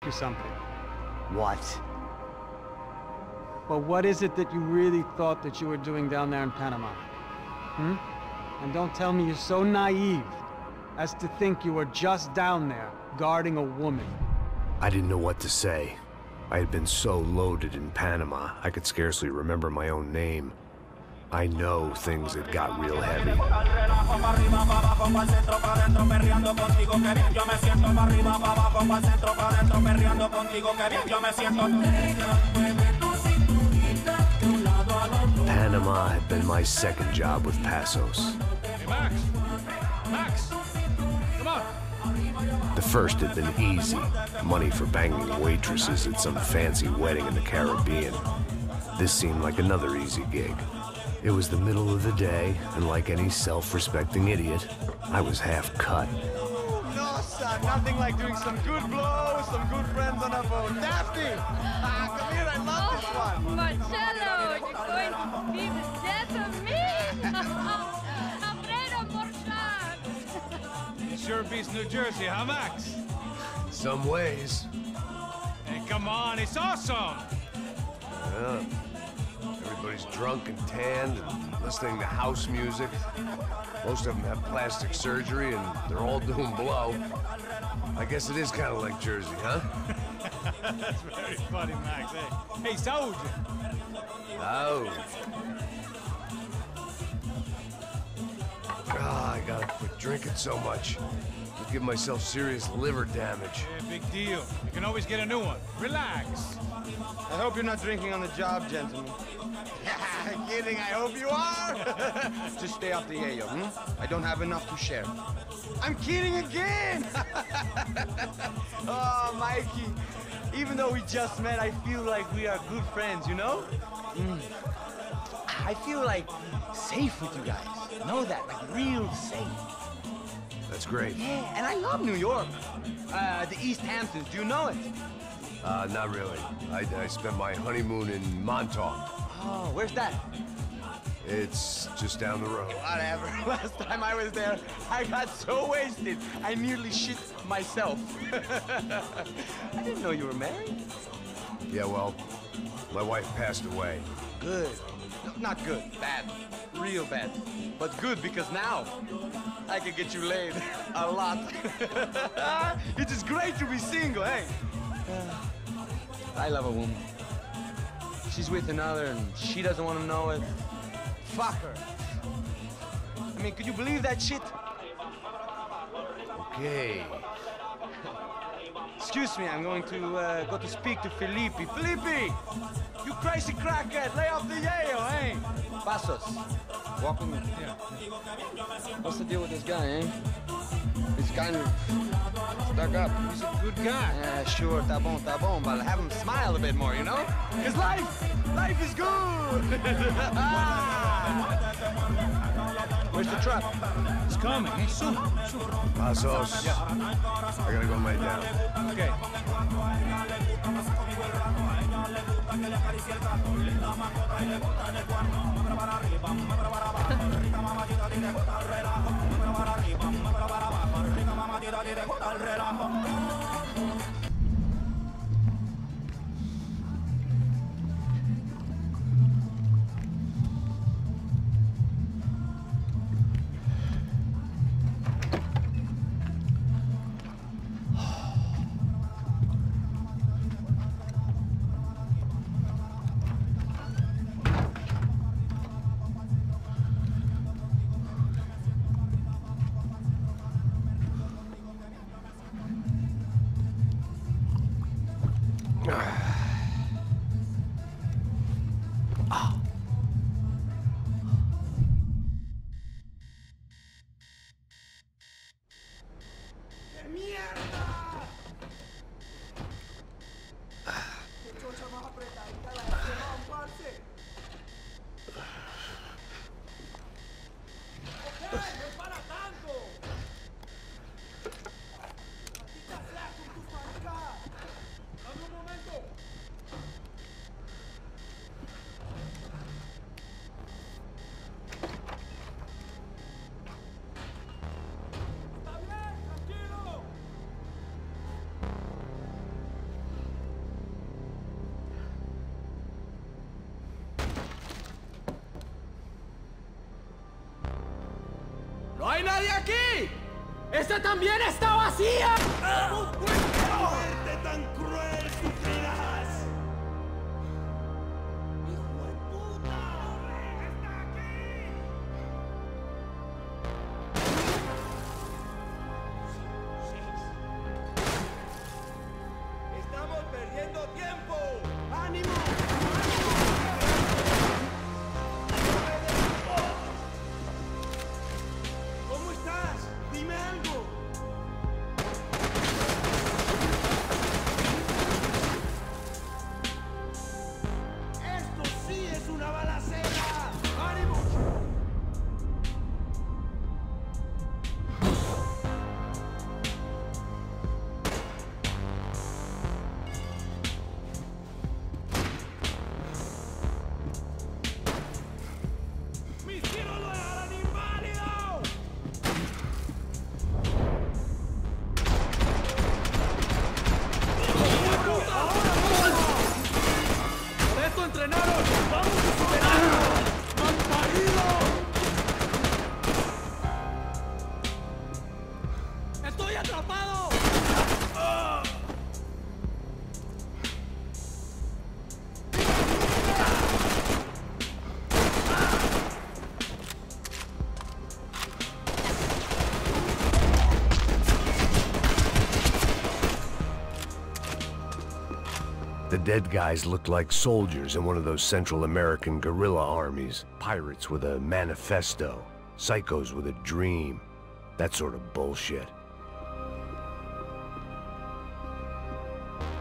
you something. What? But what is it that you really thought that you were doing down there in Panama? Hmm? And don't tell me you're so naive as to think you were just down there guarding a woman. I didn't know what to say. I had been so loaded in Panama, I could scarcely remember my own name. I know things had got real heavy. Panama had been my second job with Passos. Hey, Max! Max! Come on! The first had been easy. Money for banging waitresses at some fancy wedding in the Caribbean. This seemed like another easy gig. It was the middle of the day, and like any self-respecting idiot, I was half cut. No, son, nothing like doing some good blows, some good friends on a boat. Daphne! Come here, I love this one. Marcello, you're going to be the death of me! Alfredo Morchan! It sure beats New Jersey, huh, Max? Some ways. Hey, come on, it's awesome! Yeah. Everybody's drunk and tanned and listening to house music. Most of them have plastic surgery and they're all doing blow. I guess it is kind of like Jersey, huh? That's very funny, Max. Hey, Saúde! Oh. God, I gotta quit drinking so much. I'll give myself serious liver damage. Yeah, big deal. You can always get a new one. Relax. I hope you're not drinking on the job, gentlemen. Kidding, I hope you are. Just stay off the yayo, hmm? I don't have enough to share. I'm kidding again! Oh, Mikey, even though we just met, I feel like we are good friends, you know? I feel like safe with you guys. Know that, like real safe. That's great. Yeah, and I love New York. The East Hamptons, do you know it? Not really. I spent my honeymoon in Montauk. Oh, where's that? It's just down the road. Whatever. Last time I was there, I got so wasted, I nearly shit myself. I didn't know you were married. Yeah, well, my wife passed away. Good. No, not good. Bad. Real bad. But good because now I can get you laid a lot. It is great to be single, hey? I love a woman. She's with another and she doesn't want to know it. Fuck her. I mean, could you believe that shit? Okay. Excuse me, I'm going to go to speak to Felipe. Felipe! You crazy crackhead, lay off the yayo, eh? Passos, walk with me. Yeah. What's the deal with this guy, eh? He's kind of stuck up. He's a good guy. Yeah, sure, tá bom, but have him smile a bit more, you know? Because life is good! Where's the truck? It's coming. Hey, soon. Passos. Yeah. I gotta go lay down. Okay. ¡No hay nadie aquí! ¡Esta también está vacía! ¡Muerte tan cruel sufrirás! ¡Hijo de puta! ¡Está aquí! ¡Estamos perdiendo tiempo! ¡Ánimo! ¿Cómo estás? Dime algo. Esto sí es una balacera. ¡Ánimo! ¡Mis tiros lo dejarán inválido! ¡Por esto entrenaron! ¡Vamos a superarlo! ¡Malparido! ¡Estoy atrapado! The dead guys looked like soldiers in one of those Central American guerrilla armies. Pirates with a manifesto. Psychos with a dream. That sort of bullshit.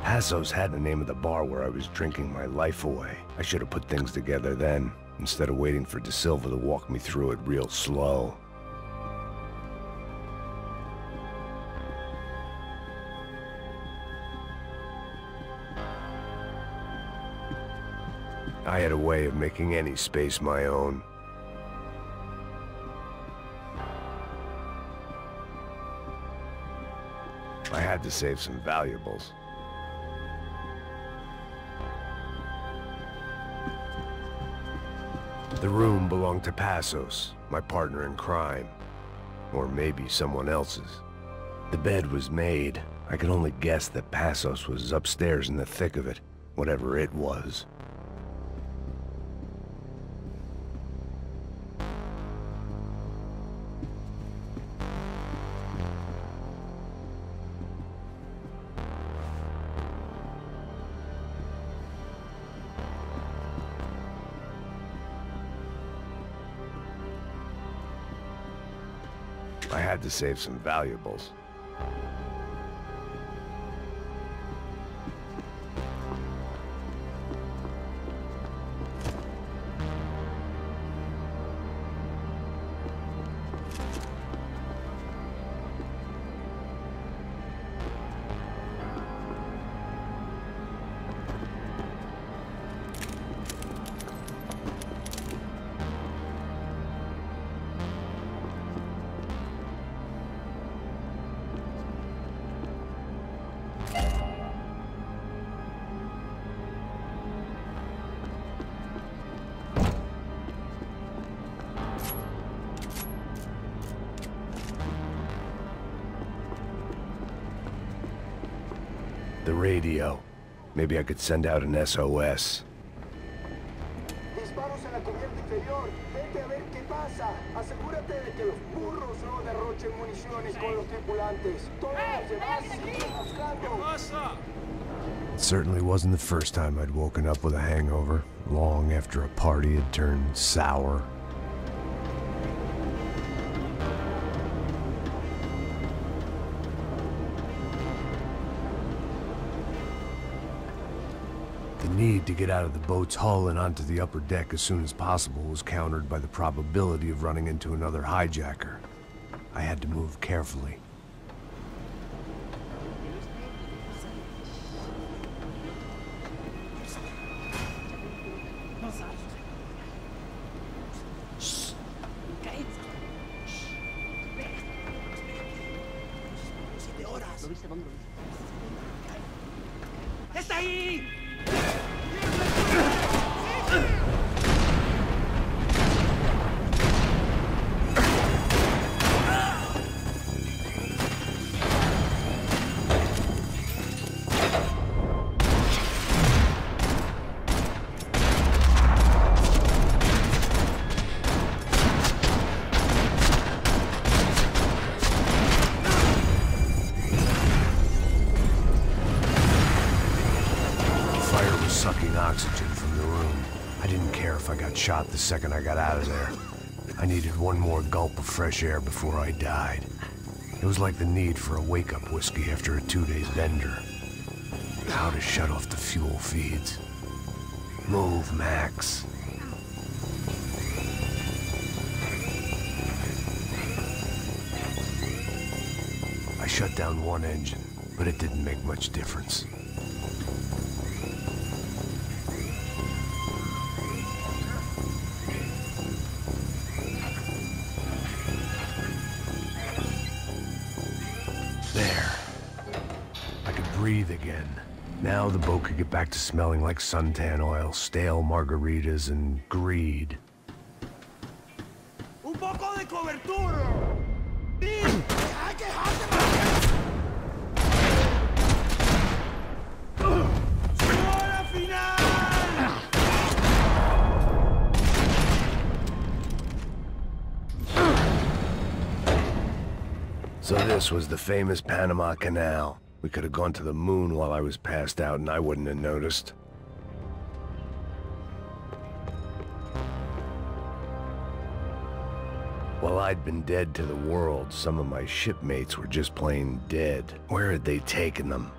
Passos had the name of the bar where I was drinking my life away. I should have put things together then, instead of waiting for De Silva to walk me through it real slow. I had a way of making any space my own. I had to save some valuables. The room belonged to Passos, my partner in crime. Or maybe someone else's. The bed was made. I could only guess that Passos was upstairs in the thick of it, whatever it was. I had to save some valuables. The radio. Maybe I could send out an SOS. Disparos en la cubierta inferior. Vete a ver qué pasa. Asegúrate de que los burros no derrochen municiones con los tripulantes. Todos los demás siguen buscando. It certainly wasn't the first time I'd woken up with a hangover, long after a party had turned sour. The need to get out of the boat's hull and onto the upper deck as soon as possible was countered by the probability of running into another hijacker. I had to move carefully. ¡Está ahí! sucking oxygen from the room. I didn't care if I got shot the second I got out of there. I needed one more gulp of fresh air before I died. It was like the need for a wake-up whiskey after a 2-day bender. How to shut off the fuel feeds. Move, Max. I shut down one engine, but it didn't make much difference. There. I could breathe again. Now the boat could get back to smelling like suntan oil, stale margaritas, and greed. Un poco de cobertura. Hay que So this was the famous Panama Canal. We could have gone to the moon while I was passed out and I wouldn't have noticed. While I'd been dead to the world, some of my shipmates were just plain dead. Where had they taken them?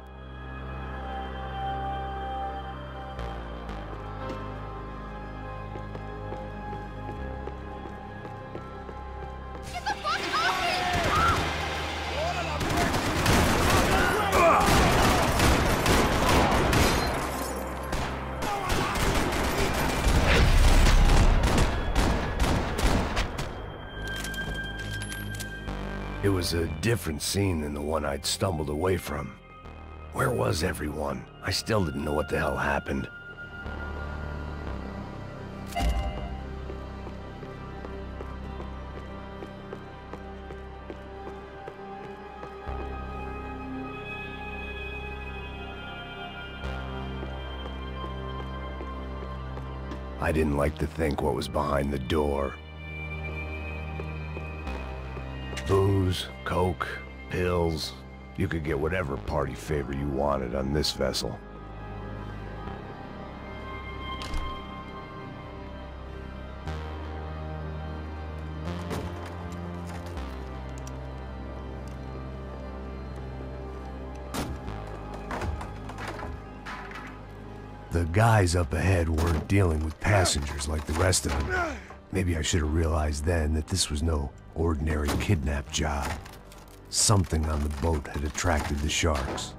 It was a different scene than the one I'd stumbled away from. Where was everyone? I still didn't know what the hell happened. I didn't like to think what was behind the door. Booze, coke, pills. You could get whatever party favor you wanted on this vessel. The guys up ahead weren't dealing with passengers like the rest of them. Maybe I should have realized then that this was no ordinary kidnap job. Something on the boat had attracted the sharks.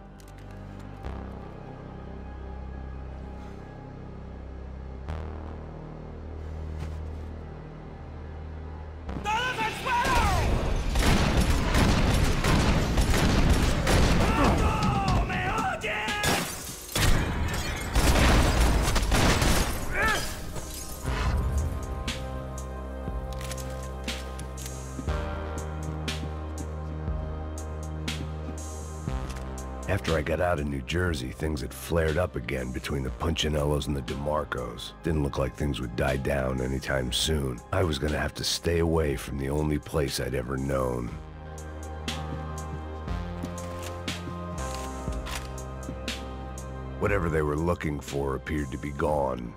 After I got out of New Jersey, things had flared up again between the Punchinellos and the DeMarcos. Didn't look like things would die down anytime soon. I was gonna have to stay away from the only place I'd ever known. Whatever they were looking for appeared to be gone.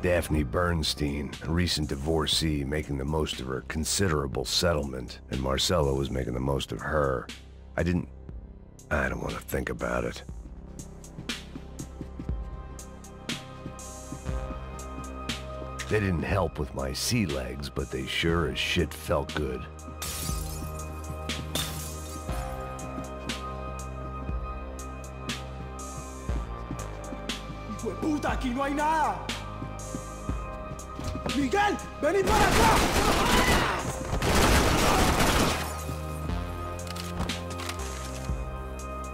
Daphne Bernstein, a recent divorcee, making the most of her considerable settlement, and Marcella was making the most of her. I don't want to think about it. They didn't help with my sea legs, but they sure as shit felt good. ¡Fue puta! ¡Aquí no hay nada! ¡Miguel! ¡Vení para acá!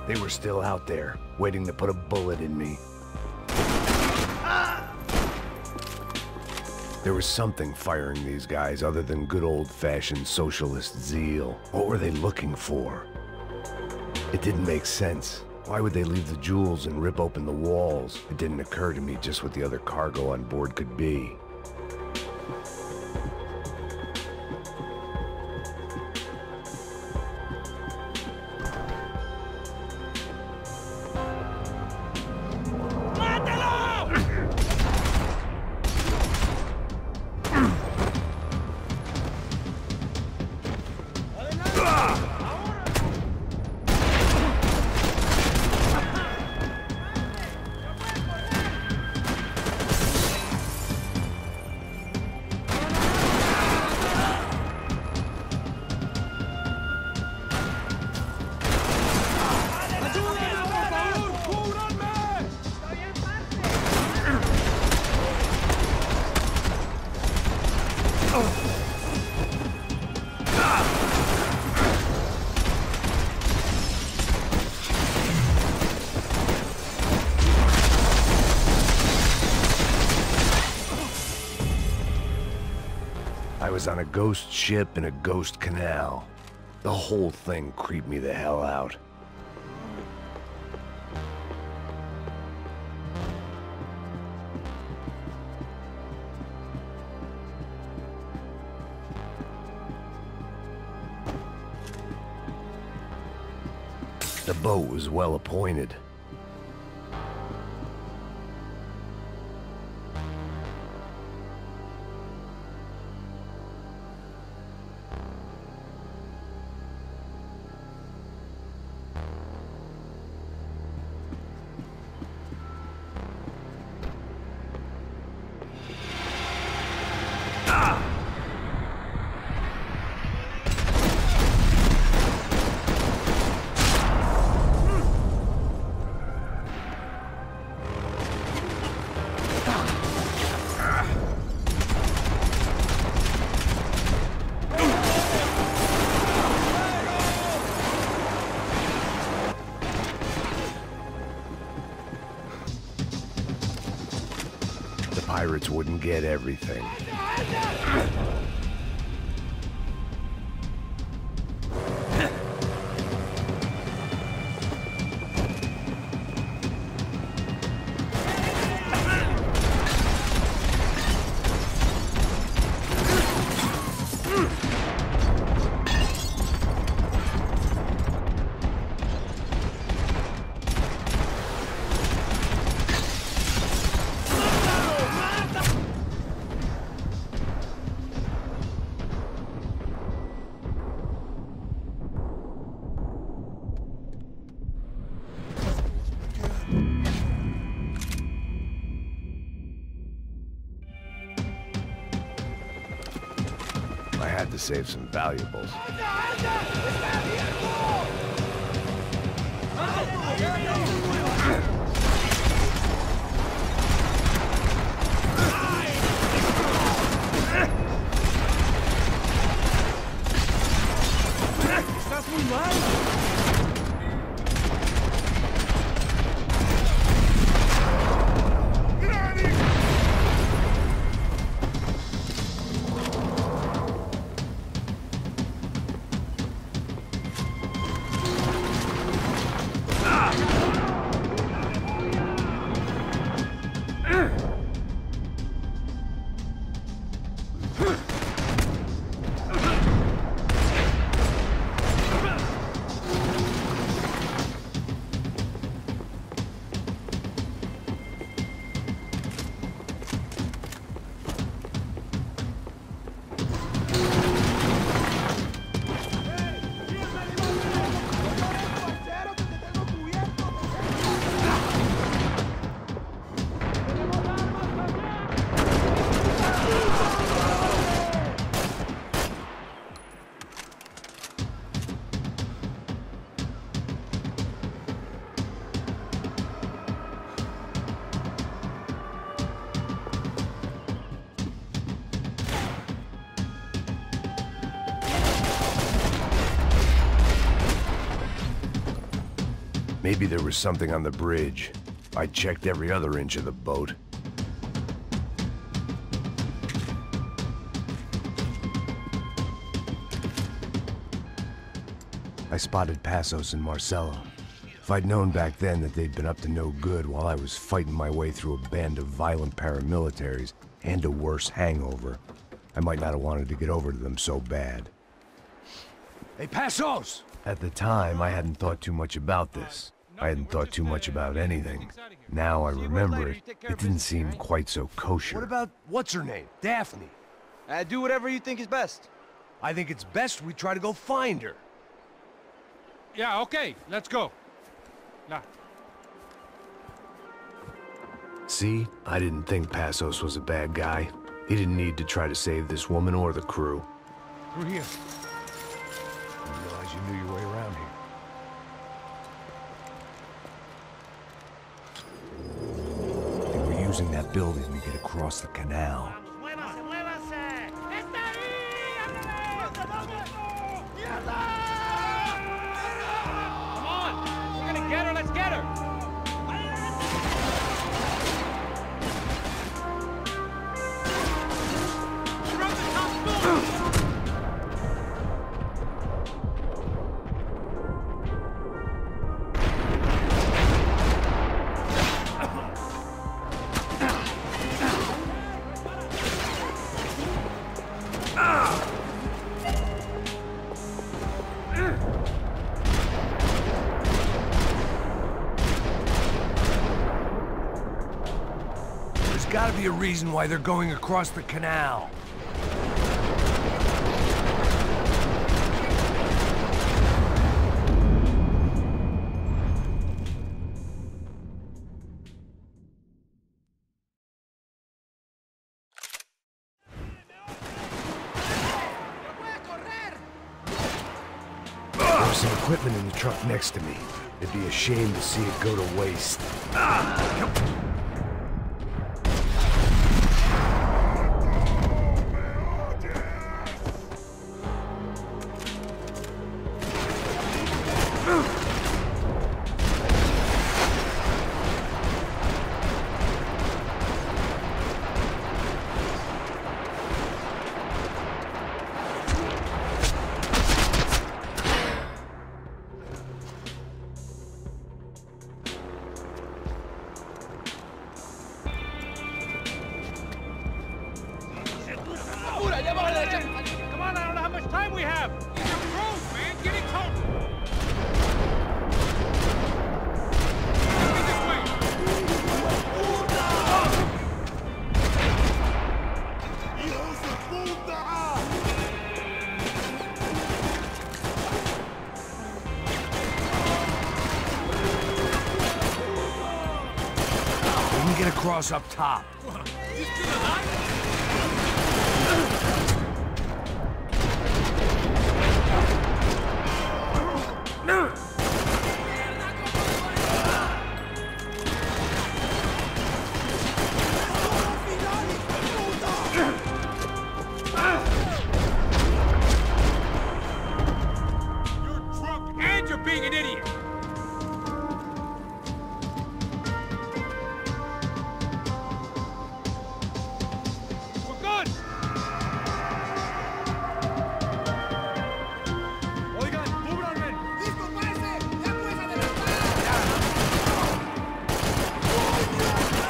They were still out there, waiting to put a bullet in me. There was something firing these guys other than good old-fashioned socialist zeal. What were they looking for? It didn't make sense. Why would they leave the jewels and rip open the walls? It didn't occur to me just what the other cargo on board could be. I was on a ghost ship in a ghost canal. The whole thing creeped me the hell out. The boat was well appointed. Pirates wouldn't get everything. I had to save some valuables. ¡Estás muy mal! Maybe there was something on the bridge. I checked every other inch of the boat. I spotted Passos and Marcelo. If I'd known back then that they'd been up to no good while I was fighting my way through a band of violent paramilitaries and a worse hangover, I might not have wanted to get over to them so bad. Hey, Passos! At the time, I hadn't thought too much about this. I hadn't thought too much about anything. Now I remember it, it didn't seem quite so kosher. What about, what's her name? Daphne. Do whatever you think is best. I think it's best we try to go find her. Yeah, okay, let's go. Nah. See? I didn't think Passos was a bad guy. He didn't need to try to save this woman or the crew. Through here. I didn't realize you knew your way around here. They were using that building to get across the canal. Come on, we're gonna get her, let's get her! From the top floor! There's gotta be a reason why they're going across the canal. There's some equipment in the truck next to me. It'd be a shame to see it go to waste. Come on, I don't know how much time we have! These are pros, man! Get it close! This way! We can get across up top. You still alive? You're drunk and you're being an idiot! We're good! Oigan, cúbranme! ¡Listo, parece! ¡Ya puedes adelantar!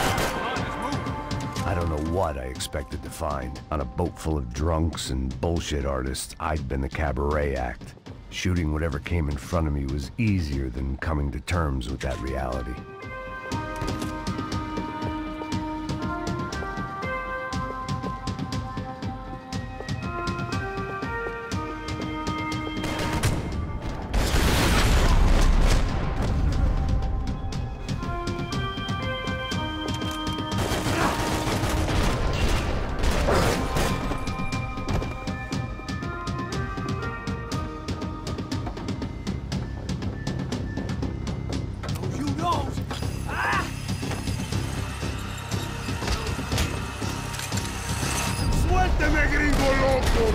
Come on, let's move! I don't know what I expected to find. On a boat full of drunks and bullshit artists, I'd been the cabaret act. Shooting whatever came in front of me was easier than coming to terms with that reality. ¡Suélteme, gringo loco!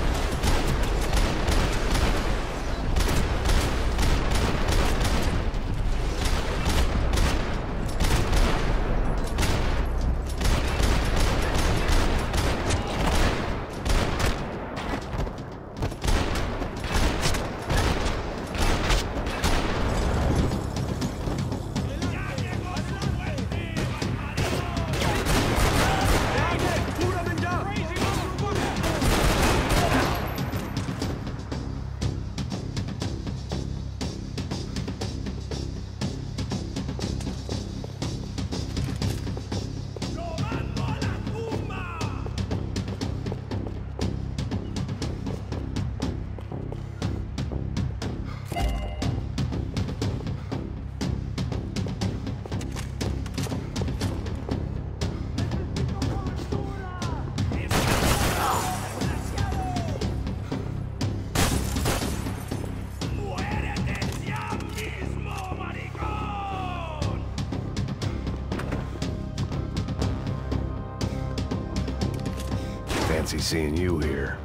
fancy seeing you here.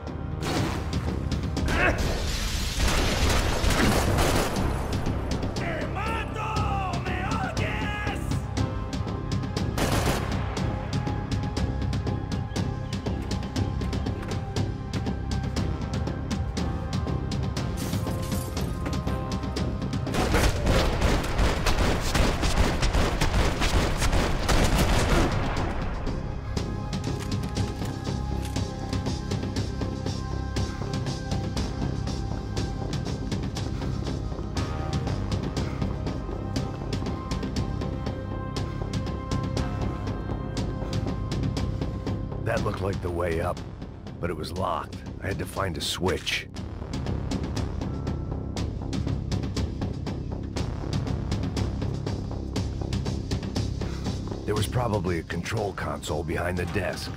That looked like the way up, but it was locked. I had to find a switch. There was probably a control console behind the desk.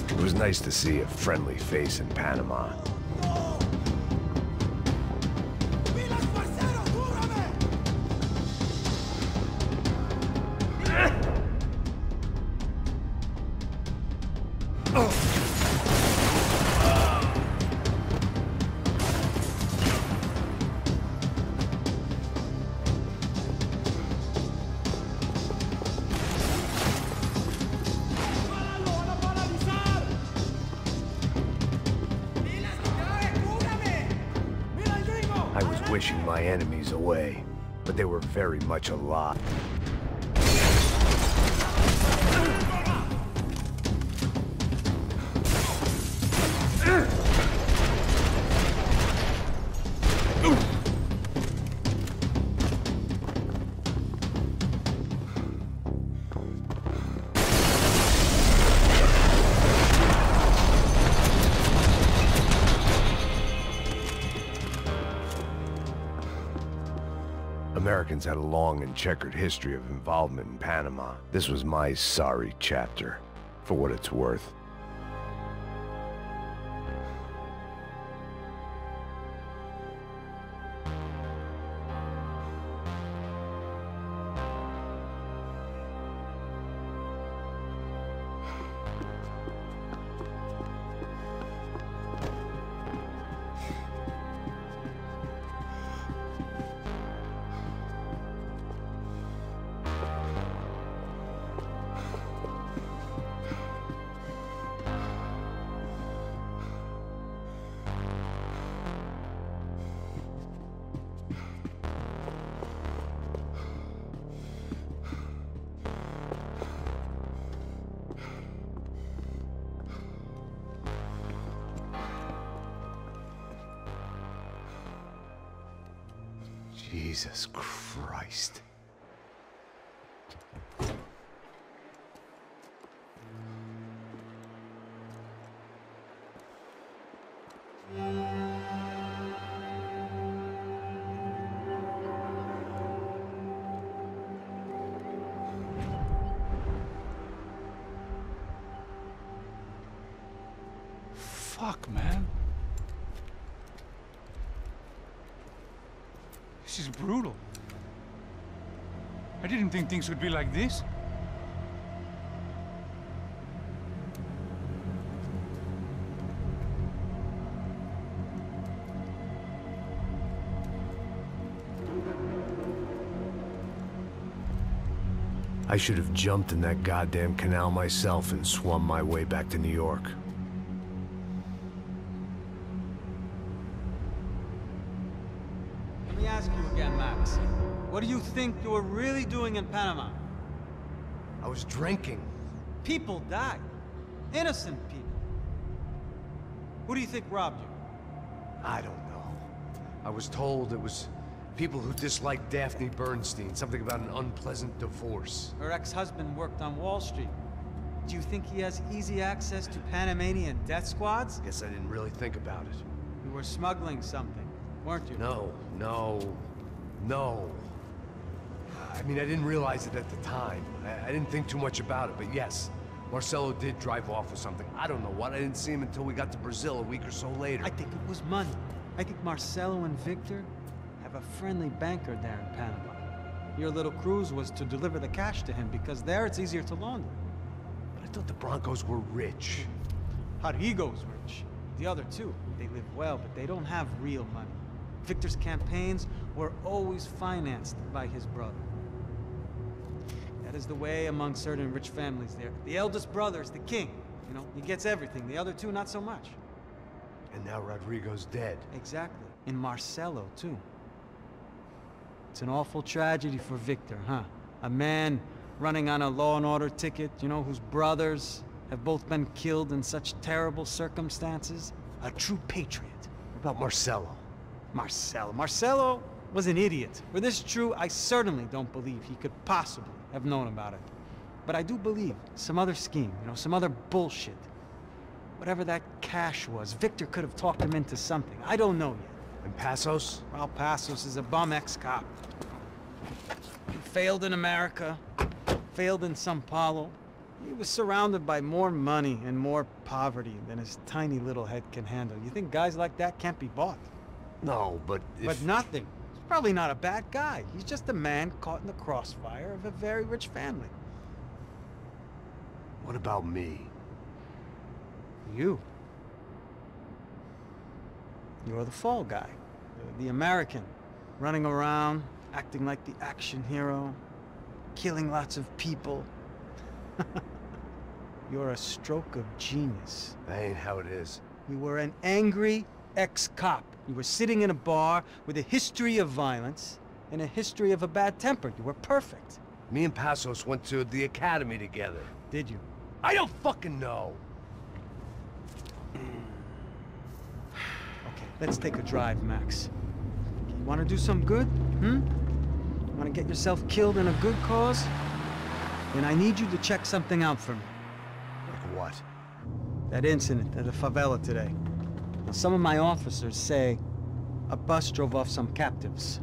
It was nice to see a friendly face in Panama. I was wishing my enemies away, but they were very much alive. Americans had a long and checkered history of involvement in Panama. This was my sorry chapter, for what it's worth. Jesus Christ. Fuck, man. This is brutal. I didn't think things would be like this. I should have jumped in that goddamn canal myself and swum my way back to New York. Let me ask you again, Max. What do you think you were really doing in Panama? I was drinking. People died. Innocent people. Who do you think robbed you? I don't know. I was told it was people who disliked Daphne Bernstein, something about an unpleasant divorce. Her ex-husband worked on Wall Street. Do you think he has easy access to Panamanian death squads? Guess I didn't really think about it. You were smuggling something, weren't you? No. I mean, I didn't realize it at the time. I didn't think too much about it, but yes, Marcelo did drive off with something. I don't know what. I didn't see him until we got to Brazil a week or so later. I think it was money. I think Marcelo and Victor have a friendly banker there in Panama. Your little cruise was to deliver the cash to him because there it's easier to launder. But I thought the Broncos were rich. Rodrigo's rich. The other two, they live well, but they don't have real money. Victor's campaigns were always financed by his brother. That is the way among certain rich families there. The eldest brother is the king. You know, he gets everything. The other two, not so much. And now Rodrigo's dead. Exactly. And Marcelo, too. It's an awful tragedy for Victor, huh? A man running on a law and order ticket, you know, whose brothers have both been killed in such terrible circumstances. A true patriot. What about Marcelo? Marcelo was an idiot. Were this true, I certainly don't believe he could possibly have known about it. But I do believe some other scheme, you know, some other bullshit. Whatever that cash was, Victor could have talked him into something. I don't know yet. And Passos? Raúl Passos is a bum ex-cop. He failed in America, failed in São Paulo. He was surrounded by more money and more poverty than his tiny little head can handle. You think guys like that can't be bought? No, but if... But nothing. He's probably not a bad guy. He's just a man caught in the crossfire of a very rich family. What about me? You. You're the fall guy. The American. Running around, acting like the action hero. Killing lots of people. You're a stroke of genius. That ain't how it is. You were an angry ex-cop. You were sitting in a bar with a history of violence and a history of a bad temper. You were perfect. Me and Passos went to the academy together. Did you? I don't fucking know! Okay, let's take a drive, Max. You want to do some good? You want to get yourself killed in a good cause? Then I need you to check something out for me. Like what? That incident at the favela today. Now, some of my officers say a bus drove off some captives.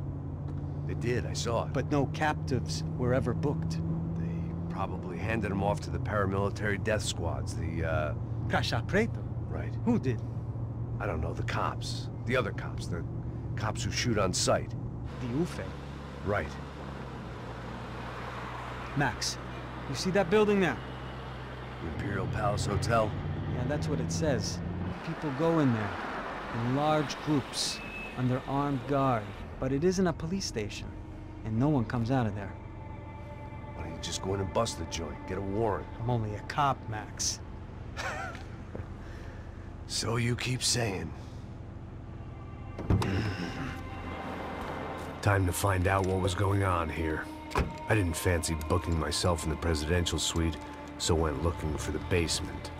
They did, I saw it. But no captives were ever booked. They probably handed them off to the paramilitary death squads, the, Caixa Preta? Right. Who did? I don't know, the cops. The other cops, the cops who shoot on sight. The UFE. Right. Max, you see that building there? The Imperial Palace Hotel? Yeah, that's what it says. People go in there, in large groups, under armed guard. But it isn't a police station, and no one comes out of there. Why don't you just go in and bust the joint, get a warrant? I'm only a cop, Max. So you keep saying. Time to find out what was going on here. I didn't fancy booking myself in the presidential suite, so went looking for the basement.